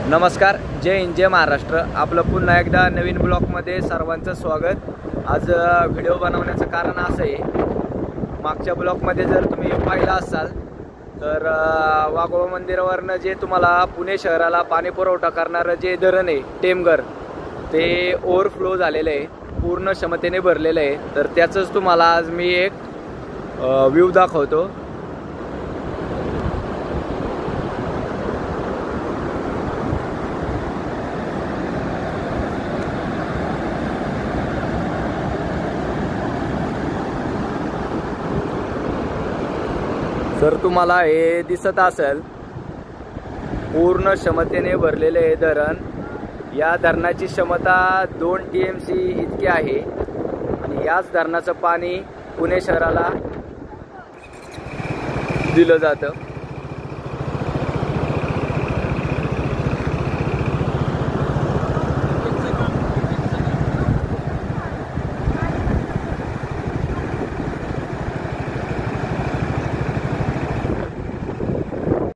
नमस्कार, जय हिंद, जय महाराष्ट्र। आपलं पुन्हा एकदा नवीन ब्लॉगमध्ये सर्वांचं स्वागत। आज व्हिडिओ बनवण्याचं कारण असं आहे, मागच्या ब्लॉगमध्ये जर तुम्ही पाहिलं असाल तर वाघोबा मंदिरावरनं जे तुम्हाला पुणे शहराला पाणी पुरवठा करणारं जे धरण आहे टेमघर, ते ओव्हरफ्लो झालेलं आहे, पूर्ण क्षमतेने भरलेलं आहे। तर त्याचंच तुम्हाला आज मी एक व्ह्यू दाखवतो। जर तुम्हाला हे दिसत असेल, पूर्ण क्षमतेने भरलेले हे धरण, या धरणाची क्षमता 2 TMC इतकी आहे आणि याच धरणाचं पाणी पुणे शहराला दिलं जातं।